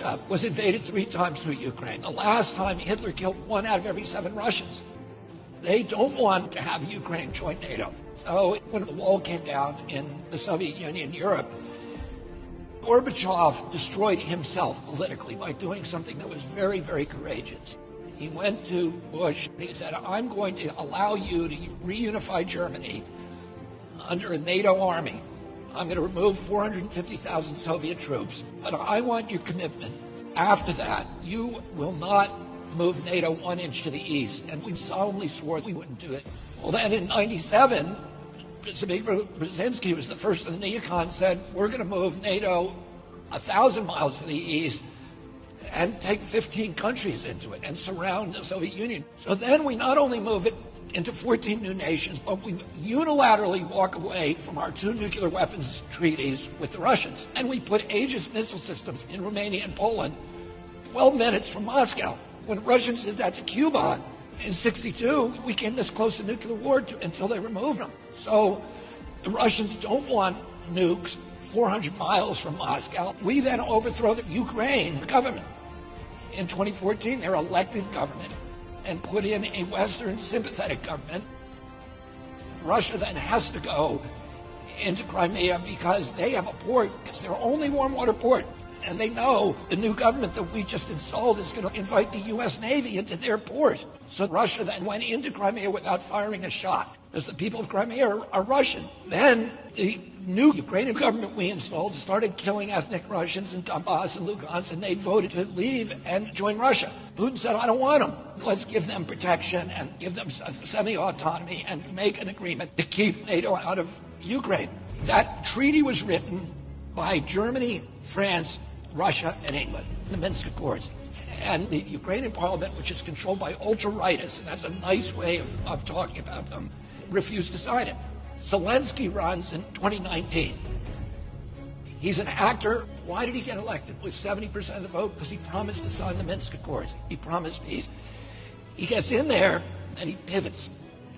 Russia was invaded 3 times through Ukraine. The last time Hitler killed 1 out of every 7 Russians. They don't want to have Ukraine join NATO. So when the wall came down in the Soviet Union, Europe, Gorbachev destroyed himself politically by doing something that was very, very courageous. He went to Bush and he said, I'm going to allow you to reunify Germany under a NATO army. I'm going to remove 450,000 Soviet troops, but I want your commitment. After that, you will not move NATO 1 inch to the east. And we solemnly swore we wouldn't do it. Well, then in 97, Zbigniew Brzezinski was the first of the neocons, said, we're going to move NATO 1,000 miles to the east and take 15 countries into it and surround the Soviet Union. So then we not only move it into 14 new nations, but we unilaterally walk away from our 2 nuclear weapons treaties with the Russians. And we put Aegis missile systems in Romania and Poland 12 minutes from Moscow. When the Russians did that to Cuba in '62, we came this close to nuclear war until they removed them. So the Russians don't want nukes 400 miles from Moscow. We then overthrow the Ukraine government. In 2014, their elected government, and put in a Western sympathetic government. Russia then has to go into Crimea because they have a port. It's their only warm water port. And they know the new government that we just installed is going to invite the U.S. Navy into their port. So Russia then went into Crimea without firing a shot, because the people of Crimea are Russian. Then the new Ukrainian government we installed started killing ethnic Russians in Donbass and Lugansk, and they voted to leave and join Russia. Putin said, I don't want them. Let's give them protection and give them semi-autonomy and make an agreement to keep NATO out of Ukraine. That treaty was written by Germany, France, Russia, and England, the Minsk Accords. And the Ukrainian parliament, which is controlled by ultra-rightists, and that's a nice way of talking about them, refused to sign it. Zelensky runs in 2019. He's an actor. Why did he get elected? With 70% of the vote? Because he promised to sign the Minsk Accords. He promised peace. He gets in there and he pivots.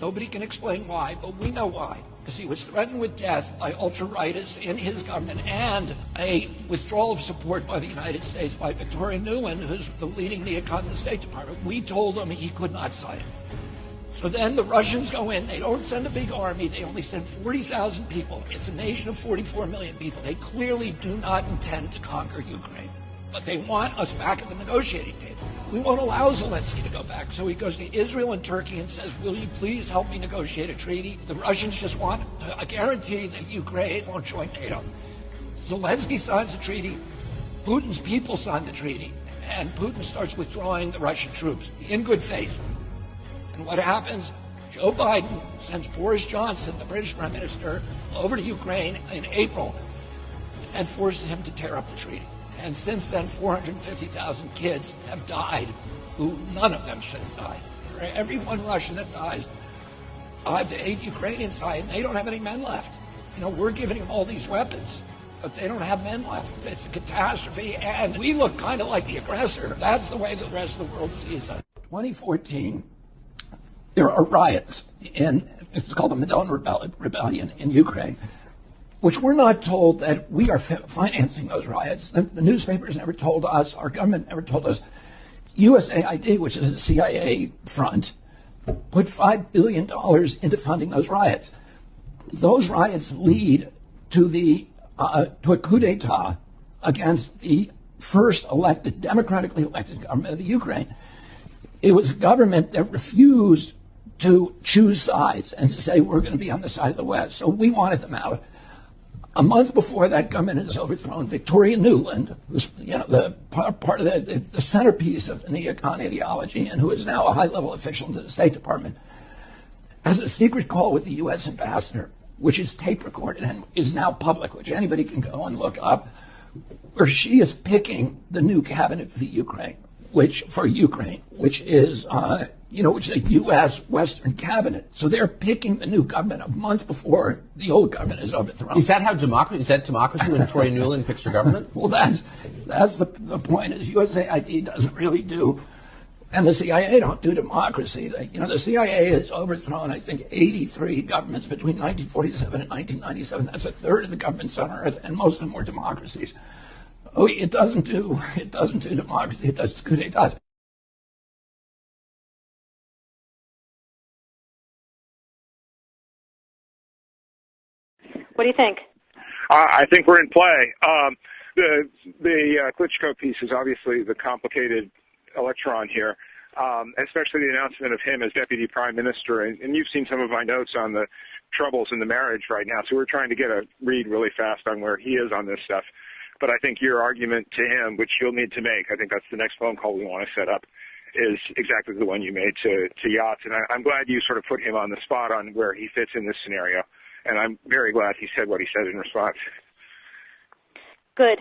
Nobody can explain why, but we know why. Because he was threatened with death by ultra-rightists in his government and a withdrawal of support by the United States by Victoria Nuland, who's the leading neocon in the State Department. We told him he could not sign it. So then the Russians go in. They don't send a big army. They only send 40,000 people. It's a nation of 44 million people. They clearly do not intend to conquer Ukraine. But they want us back at the negotiating table. We won't allow Zelensky to go back. So he goes to Israel and Turkey and says, will you please help me negotiate a treaty? The Russians just want a guarantee that Ukraine won't join NATO. Zelensky signs the treaty. Putin's people sign the treaty. And Putin starts withdrawing the Russian troops in good faith. And what happens? Joe Biden sends Boris Johnson, the British Prime Minister, over to Ukraine in April and forces him to tear up the treaty. And since then, 450,000 kids have died who none of them should have died. For every one Russian that dies, 5 to 8 Ukrainians die, and they don't have any men left. You know, we're giving them all these weapons, but they don't have men left. It's a catastrophe, and we look kind of like the aggressor. That's the way the rest of the world sees us. 2014, there are riots it's called the Maidan Rebellion in Ukraine, which we're not told that we are financing those riots. The newspapers never told us, our government never told us. USAID, which is a CIA front, put $5 billion into funding those riots. Those riots lead to to a coup d'etat against the first democratically elected government of the Ukraine. It was a government that refused to choose sides and to say, we're going to be on the side of the West. So we wanted them out. A month before that government is overthrown, Victoria Nuland, who's the part of the centerpiece of the neocon ideology and who is now a high-level official in the State Department, has a secret call with the U.S. ambassador, which is tape recorded and is now public, which anybody can go and look up, where she is picking the new cabinet for the Ukraine, which is which is a U.S. Western cabinet. So they're picking the new government a month before the old government is overthrown. Is that how democracy? Is that democracy when Victoria Nuland picks her government? Well, that's the point. Is USAID doesn't really do, and the CIA don't do democracy. The CIA has overthrown, I think, 83 governments between 1947 and 1997. That's a third of the governments on Earth, and most of them were democracies. Oh, it doesn't do democracy. It does coup d'etats. What do you think? I think we're in play. The Klitschko piece is obviously the complicated electron here, especially the announcement of him as deputy prime minister. And you've seen some of my notes on the troubles in the marriage right now, so we're trying to get a read really fast on where he is on this stuff. But I think your argument to him, which you'll need to make, I think that's the next phone call we want to set up, is exactly the one you made to Yachts. And I'm glad you sort of put him on the spot on where he fits in this scenario. And I'm very glad he said what he said in response. Good.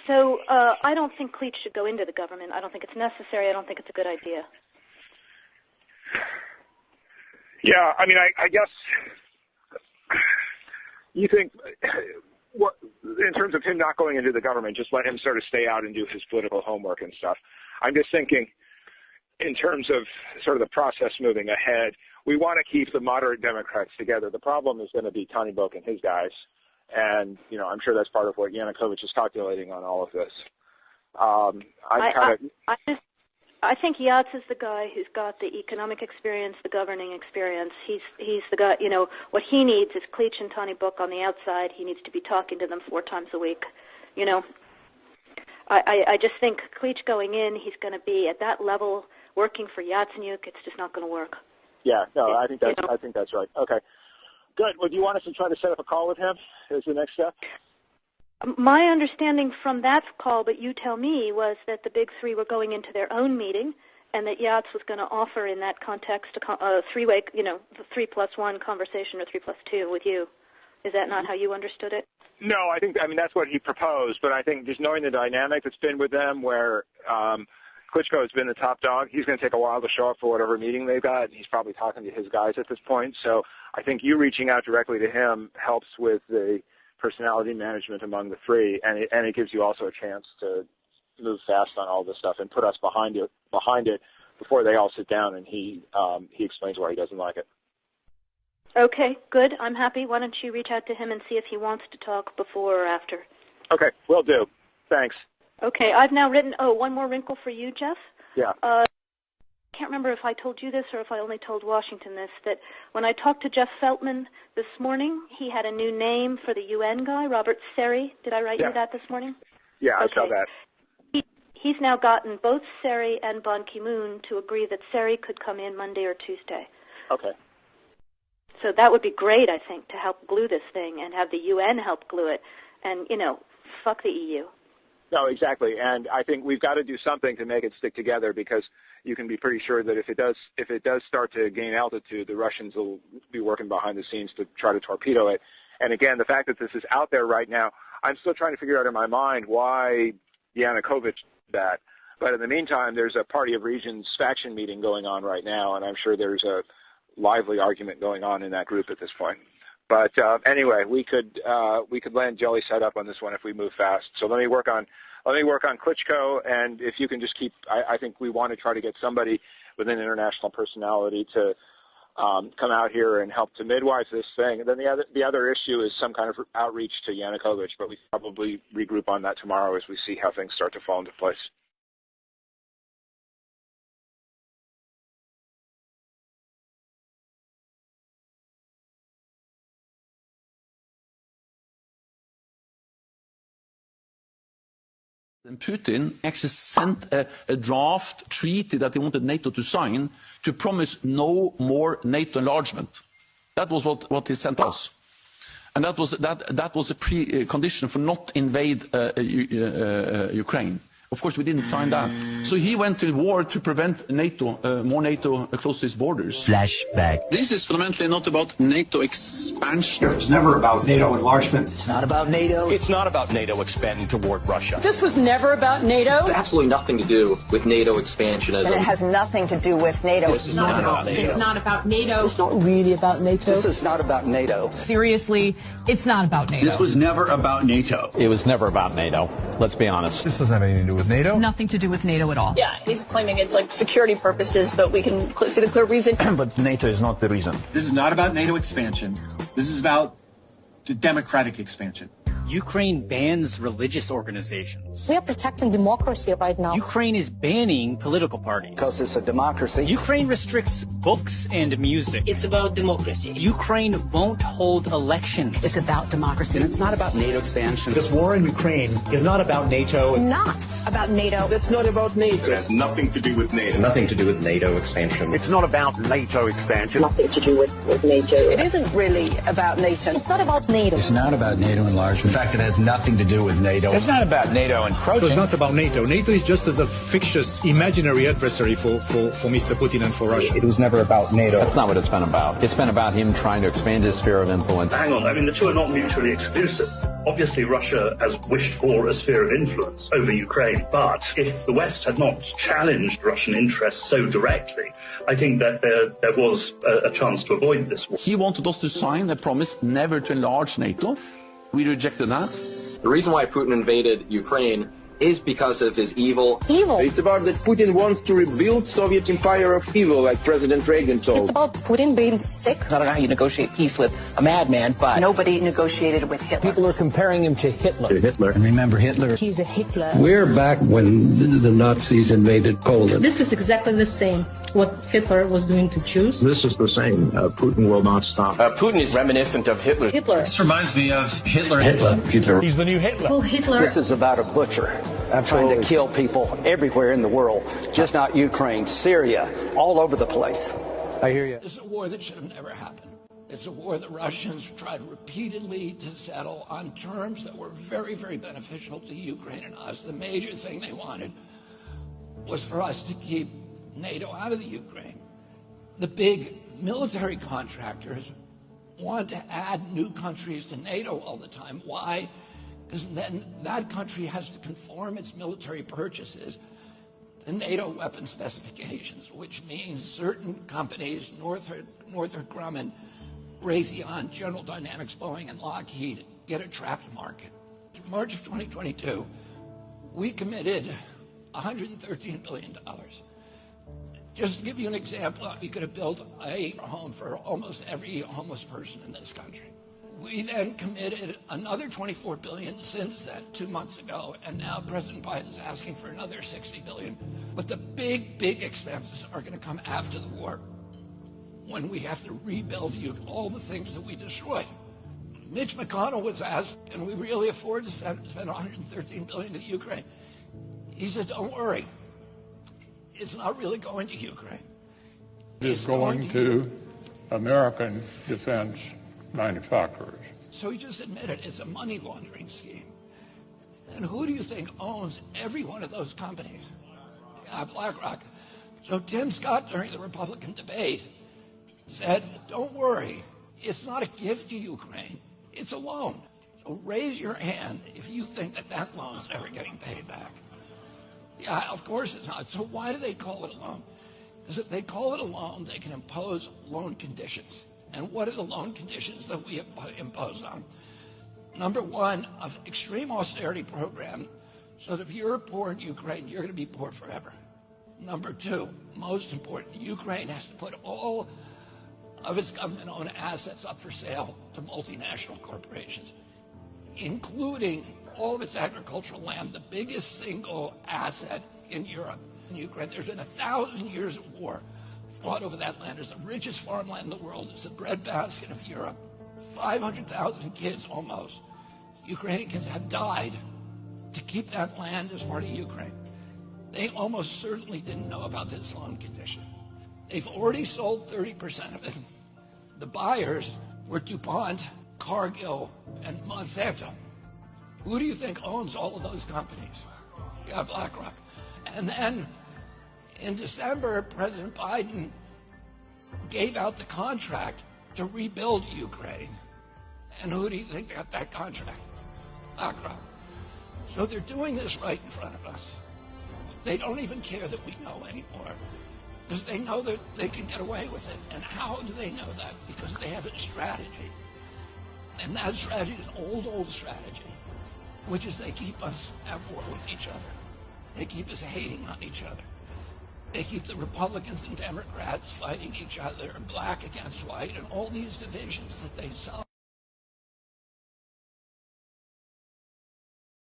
So I don't think Klitsch should go into the government. I don't think it's necessary. I don't think it's a good idea. Yeah, I mean, I guess you think, what, in terms of him not going into the government, just let him sort of stay out and do his political homework and stuff. I'm just thinking in terms of sort of the process moving ahead, we want to keep the moderate Democrats together. The problem is going to be Tony Book and his guys. And, you know, I'm sure that's part of what Yanukovych is calculating on all of this. I think Yachts is the guy who's got the economic experience, the governing experience. He's the guy, you know, what he needs is Klitsch and Tony Book on the outside. He needs to be talking to them 4 times a week, you know. I just think Klitsch going in, he's going to be at that level working for Yatsenyuk. It's just not going to work. Yeah, no, I think that's right. Okay. Good. Well, do you want us to try to set up a call with him as the next step? My understanding from that call, but you tell me, was that the big three were going into their own meeting and that Yachts was going to offer in that context a three-way, you know, 3+1 conversation or 3+2 with you. Is that not how you understood it? No, I mean, that's what he proposed, but I think just knowing the dynamic that's been with them where Klitschko has been the top dog, he's going to take a while to show up for whatever meeting they've got. He's probably talking to his guys at this point. So I think you reaching out directly to him helps with the personality management among the three, and it gives you also a chance to move fast on all this stuff and put us behind it before they all sit down and he explains why he doesn't like it. Okay, good. I'm happy. Why don't you reach out to him and see if he wants to talk before or after? Okay, will do. Thanks. Okay, I've now written, one more wrinkle for you, Jeff. Yeah. I can't remember if I told you this or if I only told Washington this, that when I talked to Jeff Feltman this morning, he had a new name for the UN guy, Robert Seri. Did I write you that this morning? Yeah, okay. I saw that. He's now gotten both Seri and Ban Ki-moon to agree that Seri could come in Monday or Tuesday. Okay. So that would be great, I think, to help glue this thing and have the UN help glue it. And, you know, fuck the EU. No, exactly. And I think we've got to do something to make it stick together because you can be pretty sure that if it does start to gain altitude, the Russians will be working behind the scenes to try to torpedo it. And again, the fact that this is out there right now, I'm still trying to figure out in my mind why Yanukovych did that. But in the meantime, there's a Party of Regions faction meeting going on right now, and I'm sure there's a lively argument going on in that group at this point. But anyway, we could land jelly set up on this one if we move fast. So let me work on Klitschko, and if you can just keep, I think we want to try to get somebody with an international personality to come out here and help to midwife this thing. And then the other issue is some kind of outreach to Yanukovych, but we probably regroup on that tomorrow as we see how things start to fall into place. And Putin actually sent a draft treaty that he wanted NATO to sign to promise no more NATO enlargement. That was what he sent us. And that was a precondition for not invade Ukraine. Of course, we didn't sign that. So he went to war to prevent NATO, more NATO close to his borders. Flashback. This is fundamentally not about NATO expansion. It's never about NATO enlargement. It's not about NATO. It's not about NATO expanding toward Russia. This was never about NATO. It's absolutely nothing to do with NATO expansionism. And it has nothing to do with NATO. This is not about NATO. It's not about NATO. It's not really about NATO. This is not about NATO. Seriously, it's not about NATO. This was never about NATO. It was never about NATO. Let's be honest. This doesn't have anything to do with NATO? Nothing to do with NATO at all. Yeah, he's claiming it's like security purposes, but we can see the clear reason. But NATO is not the reason. This is not about NATO expansion. This is about the democratic expansion. Ukraine bans religious organizations. We are protecting democracy right now. Ukraine is banning political parties. Because it's a democracy. Ukraine restricts books and music. It's about democracy. Ukraine won't hold elections. It's about democracy. And it's not about NATO expansion. This war in Ukraine is not about NATO. It's Not about NATO. That's not about NATO. It has nothing to do with NATO. Nothing to do with NATO expansion. It's not about NATO expansion. Nothing to do with NATO. It isn't really about NATO. It's not about NATO. It's not about NATO enlargement. In fact, it has nothing to do with NATO. It's not about NATO encroaching. It's not about NATO. NATO is just a fictitious, imaginary adversary for Mr. Putin and for Russia. It was never about NATO. That's not what it's been about. It's been about him trying to expand his sphere of influence. Hang on, I mean, the two are not mutually exclusive. Obviously, Russia has wished for a sphere of influence over Ukraine, but if the West had not challenged Russian interests so directly, I think that there was a chance to avoid this war. He wanted us to sign a promise never to enlarge NATO. We rejected that. The reason why Putin invaded Ukraine is because of his evil. It's about that Putin wants to rebuild Soviet empire of evil, like President Reagan told. It's about Putin being sick. I don't know how you negotiate peace with a madman, but Nobody negotiated with Hitler. People are comparing him to Hitler. And remember Hitler? He's a Hitler. We're back when the Nazis invaded Poland. This is exactly the same what Hitler was doing to Jews. This is the same. Putin will not stop. Putin is reminiscent of Hitler. This reminds me of Hitler. He's the new Hitler. Well, Hitler. This is about a butcher. I'm trying to kill people everywhere in the world, just not Ukraine, Syria, all over the place. I hear you. This is a war that should have never happened. It's a war that Russians tried repeatedly to settle on terms that were very, very beneficial to Ukraine and us. The major thing they wanted was for us to keep NATO out of the Ukraine. The big military contractors want to add new countries to NATO all the time. Why? Because then that country has to conform its military purchases to NATO weapon specifications, which means certain companies, Northrop Grumman, Raytheon, General Dynamics, Boeing, and Lockheed, get a trapped market. In March of 2022, we committed $113 billion. Just to give you an example, we could have built a home for almost every homeless person in this country. We then committed another $24 billion since then, 2 months ago, and now President Biden's asking for another $60 billion. But the big, big expenses are going to come after the war, when we have to rebuild all the things that we destroyed. Mitch McConnell was asked, can we really afford to spend $113 billion to Ukraine? He said, don't worry. It's not really going to Ukraine. It's going to American defense manufacturers. So he just admitted it's a money laundering scheme. And who do you think owns every one of those companies? BlackRock. So Tim Scott, during the Republican debate, said, don't worry, it's not a gift to Ukraine, it's a loan. So raise your hand if you think that loan's ever getting paid back. Yeah, of course it's not. So why do they call it a loan? Because if they call it a loan, they can impose loan conditions. And what are the loan conditions that we impose on? Number one, an extreme austerity program, so that if you're poor in Ukraine, you're going to be poor forever. Number two, most important, Ukraine has to put all of its government-owned assets up for sale to multinational corporations, including all of its agricultural land, the biggest single asset in Europe. In Ukraine, there's been 1,000 years of war fought over that land. It's the richest farmland in the world. It's the breadbasket of Europe. 500,000 kids almost, Ukrainian kids, have died to keep that land as part of Ukraine. They almost certainly didn't know about this loan condition. They've already sold 30% of it. The buyers were DuPont, Cargill, and Monsanto. Who do you think owns all of those companies? Yeah, BlackRock. And then in December, President Biden gave out the contract to rebuild Ukraine. And who do you think got that contract? BlackRock. So they're doing this right in front of us. They don't even care that we know anymore, because they know that they can get away with it. And how do they know that? Because they have a strategy. And that strategy is an old strategy, which is they keep us at war with each other. They keep us hating on each other. They keep the Republicans and Democrats fighting each other, black against white, and all these divisions that they sow